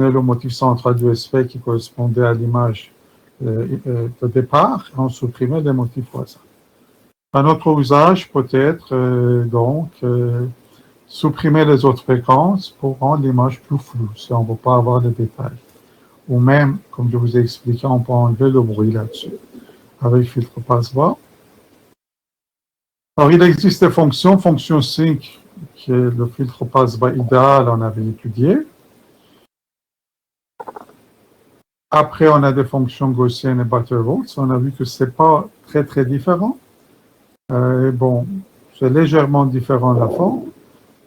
le motif central du SP qui correspondait à l'image de départ, et on supprimait les motifs voisins. Un autre usage peut être supprimer les autres fréquences pour rendre l'image plus floue, si on ne veut pas avoir les détails. Ou même, comme je vous ai expliqué, on peut enlever le bruit là-dessus, avec filtre passe-bas. Alors, il existe des fonctions, fonction sync, qui est le filtre passe-bas idéal, on avait étudié. Après, on a des fonctions gaussiennes et Butterworth. On a vu que ce n'est pas très, très différent. Bon, c'est légèrement différent la forme,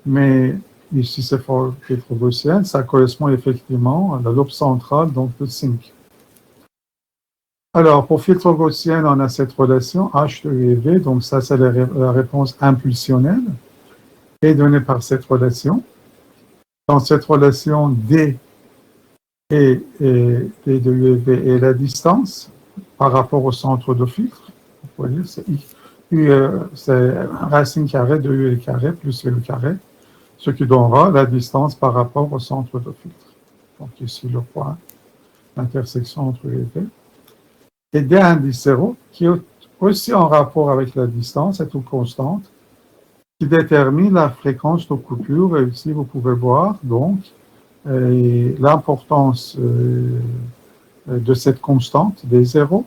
mais ici, c'est pour filtre gaussien. Ça correspond effectivement à la lobe centrale, donc le sync. Alors, pour filtre gaussien, on a cette relation H de U et V. Donc, ça, c'est la réponse impulsionnelle est donnée par cette relation. Dans cette relation, D et de U et V est la distance par rapport au centre de filtre. Vous voyez, c'est racine carrée de U carré plus V carré, ce qui donnera la distance par rapport au centre de filtre. Donc, ici, le point d'intersection entre U et V. Et D indice 0, qui est aussi en rapport avec la distance, est toute constante, qui détermine la fréquence de coupure. Et ici, vous pouvez voir donc l'importance de cette constante, des zéros,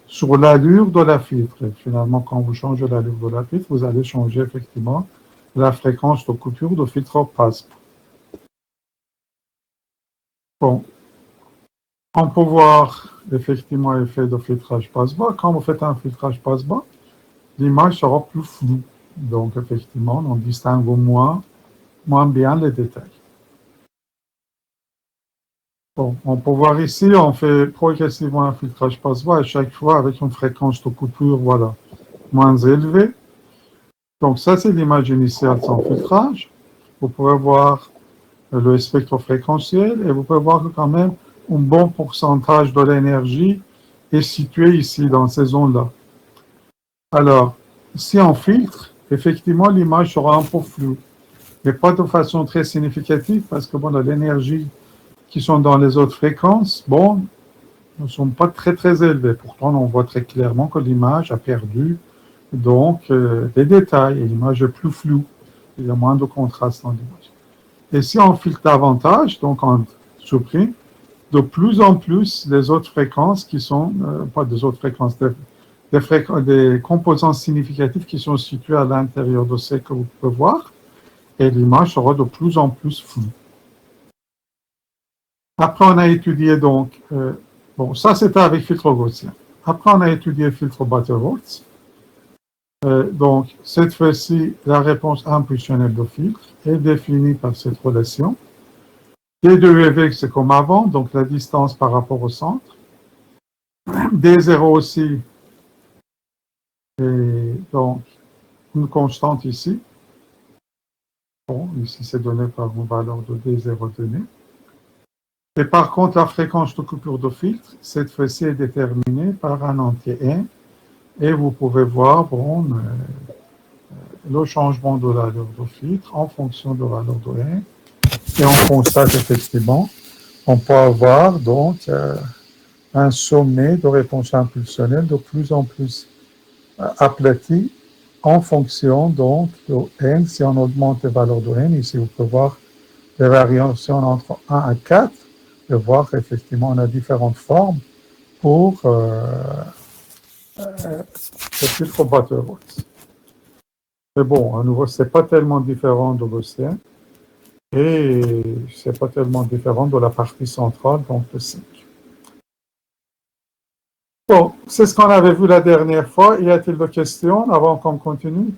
sur l'allure de la filtre. Et finalement, quand vous changez l'allure de la filtre, vous allez changer effectivement la fréquence de coupure de filtre passe-bas. Bon. On peut voir effectivement l'effet de filtrage passe-bas. Quand vous faites un filtrage passe-bas, l'image sera plus floue. Donc, effectivement, on distingue moins bien les détails. Bon, on peut voir ici, on fait progressivement un filtrage passe-bas à chaque fois avec une fréquence de coupure, voilà, moins élevée. Donc, ça, c'est l'image initiale sans filtrage. Vous pouvez voir le spectre fréquentiel et vous pouvez voir que quand même un bon pourcentage de l'énergie est situé ici, dans ces zones-là. Alors, si on filtre, effectivement, l'image sera un peu floue, mais pas de façon très significative, parce que bon, l'énergie qui sont dans les autres fréquences, bon, ne sont pas très, très élevées. Pourtant, on voit très clairement que l'image a perdu, donc, des détails, et l'image est plus floue. Il y a moins de contraste dans l'image. Et si on filtre davantage, donc on supprime, de plus en plus les autres fréquences qui sont, pas des autres fréquences, des composants significatifs qui sont situés à l'intérieur de ce que vous pouvez voir, et l'image sera de plus en plus floue. Après, on a étudié donc, bon, ça c'était avec filtre gaussien. Après, on a étudié filtre Butterworth. Donc, cette fois-ci, la réponse impulsionnelle de filtre est définie par cette relation. D de U et V, c'est comme avant, donc la distance par rapport au centre. D0 aussi, et donc une constante ici. Bon, ici c'est donné par une valeur de D0 donnée. Et par contre, la fréquence de coupure de filtre, cette fois-ci est déterminée par un entier N. Et vous pouvez voir, bon, le changement de la valeur de filtre en fonction de la valeur de N. Et on constate effectivement, on peut avoir donc un sommet de réponse impulsionnelle de plus en plus aplati en fonction donc de N. Si on augmente les valeurs de N, ici vous pouvez voir les variations entre 1 à 4, et voir effectivement on a différentes formes pour le filtre Butterworth. Mais bon, à nouveau, ce n'est pas tellement différent de gaussien et ce n'est pas tellement différent de la partie centrale, donc le 5. Bon, c'est ce qu'on avait vu la dernière fois. Y a-t-il des questions avant qu'on continue?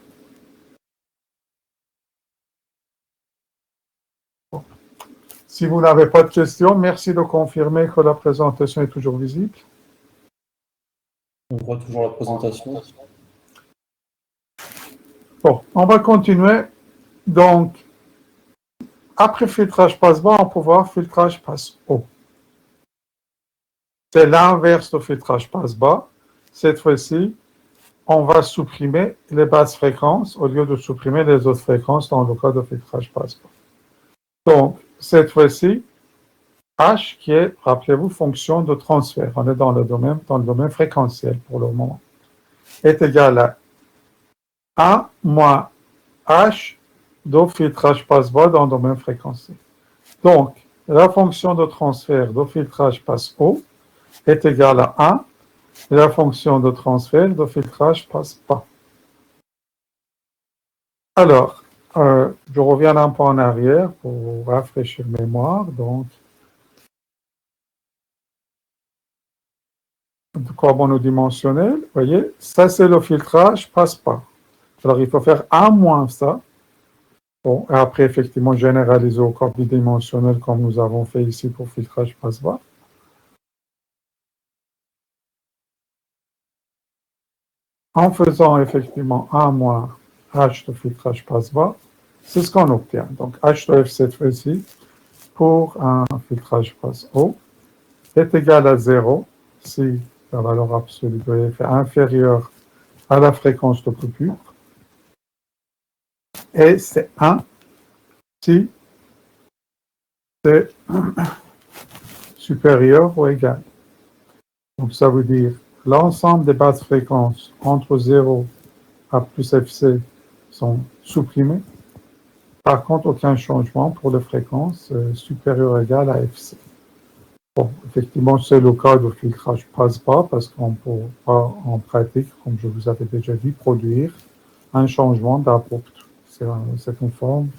Bon. Si vous n'avez pas de questions, merci de confirmer que la présentation est toujours visible. On voit toujours la présentation. Bon, on va continuer. Donc, après filtrage passe-bas, on peut voir filtrage passe-haut. C'est l'inverse de filtrage passe-bas. Cette fois-ci, on va supprimer les basses fréquences au lieu de supprimer les autres fréquences dans le cas de filtrage passe-bas. Donc, cette fois-ci, H qui est, rappelez-vous, fonction de transfert. On est dans le domaine fréquentiel pour le moment. Est égal à A moins H de filtrage passe-bas dans le domaine fréquentiel. Donc, la fonction de transfert de filtrage passe-haut est égale à 1 et la fonction de transfert de filtrage passe-bas. Alors, je reviens un peu en arrière pour rafraîchir mémoire. Donc, de coordonnées vous voyez, ça c'est le filtrage passe-pas. Alors, il faut faire 1 moins ça. Bon, et après, effectivement, généraliser au corps bidimensionnel comme nous avons fait ici pour filtrage passe-bas. En faisant effectivement 1 moins H de filtrage passe-bas, c'est ce qu'on obtient. Donc, H de F cette fois-ci pour un filtrage passe-haut est égal à 0 si la valeur absolue de F est inférieure à la fréquence de coupure. Et c'est 1 si c'est supérieur ou égal. Donc, ça veut dire l'ensemble des basses fréquences entre 0 à plus FC sont supprimées. Par contre, aucun changement pour les fréquences supérieures ou égales à FC. Bon, effectivement, c'est le cas de filtrage passe-pas parce qu'on ne peut pas, en pratique, comme je vous avais déjà dit, produire un changement d'abrupt. C'est une forme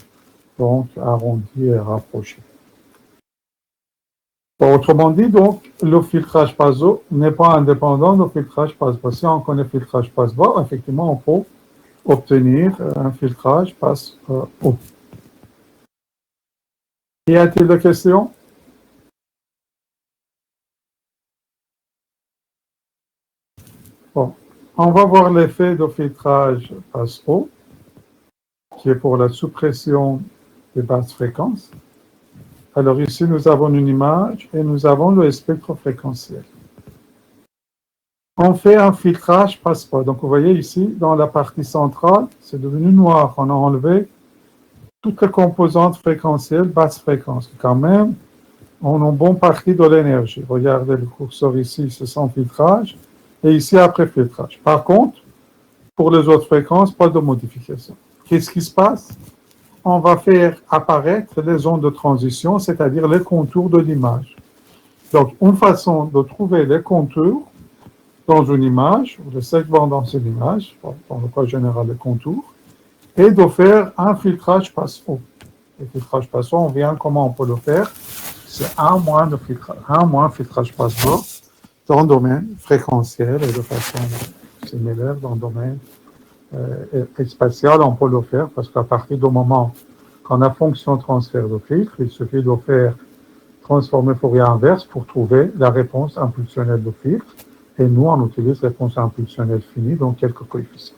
donc arrondie et rapprochée. Bon, autrement dit, donc, le filtrage passe-haut n'est pas indépendant du filtrage passe-bas. Si on connaît le filtrage passe-bas, effectivement, on peut obtenir un filtrage passe-haut. Y a-t-il des questions? Bon, on va voir l'effet de filtrage passe-haut, qui est pour la suppression des basses fréquences. Alors ici, nous avons une image et nous avons le spectre fréquentiel. On fait un filtrage passe-pas. Donc vous voyez ici, dans la partie centrale, c'est devenu noir. On a enlevé toutes les composantes fréquentielles, basse fréquence, qui quand même ont une bonne partie de l'énergie. Regardez le curseur ici, c'est sans filtrage, et ici après filtrage. Par contre, pour les autres fréquences, pas de modification. Qu'est-ce qui se passe? On va faire apparaître les zones de transition, c'est-à-dire les contours de l'image. Donc, une façon de trouver les contours dans une image, ou les segments dans une image, dans le cas général les contours, et de faire un filtrage passe-haut. Le filtrage passe-haut, on vient comment on peut le faire? C'est un moins filtrage passe-bas dans le domaine fréquentiel et de façon similaire dans le domaine spatial, on peut le faire parce qu'à partir du moment qu'on a fonction transfert de filtre, il suffit de faire transformer Fourier inverse pour trouver la réponse impulsionnelle de filtre. Et nous, on utilise réponse impulsionnelle finie, donc quelques coefficients.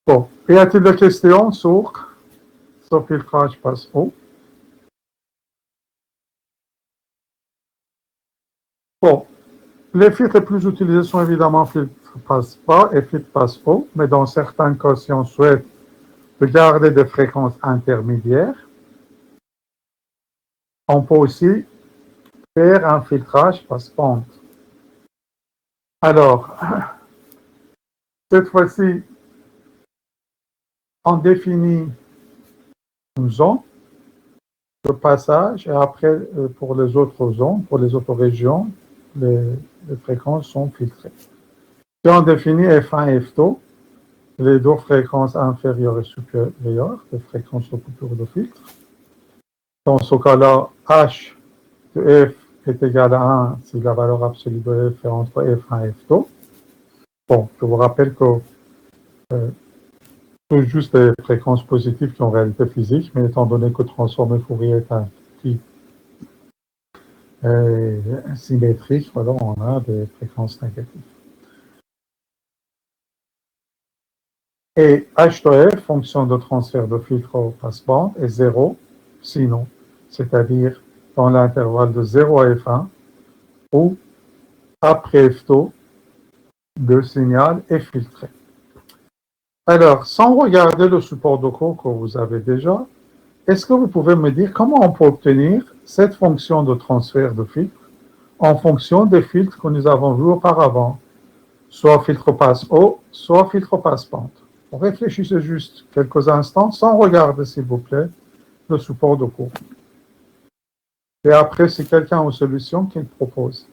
Bon, y a-t-il des questions sur ce filtrage passe-haut? Bon, les filtres les plus utilisés sont évidemment filtre passe-bas et filtre passe-haut, mais dans certains cas, si on souhaite garder des fréquences intermédiaires, on peut aussi faire un filtrage passe-pente. Alors, cette fois-ci, on définit une zone de passage et après, pour les autres zones, pour les autres régions, les fréquences sont filtrées. Si on définit F1 et F2, les deux fréquences inférieures et supérieures, les fréquences de coupure de filtre. Dans ce cas-là, H de F est égal à 1 si la valeur absolue de F est entre F1 et F2. Bon, je vous rappelle que c'est juste des fréquences positives qui ont réalité physique, mais étant donné que transformer Fourier est un type symétrique, voilà, on a des fréquences négatives. Et H de F, fonction de transfert de filtre au passe-bande, est 0, sinon, c'est-à-dire dans l'intervalle de 0 à F1, ou après F2, le signal est filtré. Alors, sans regarder le support de cours que vous avez déjà, est-ce que vous pouvez me dire comment on peut obtenir cette fonction de transfert de filtre en fonction des filtres que nous avons vus auparavant, soit filtre passe-haut, soit filtre passe-pente. Réfléchissez juste quelques instants sans regarder, s'il vous plaît, le support de cours. Et après, si quelqu'un a une solution, qu'il propose.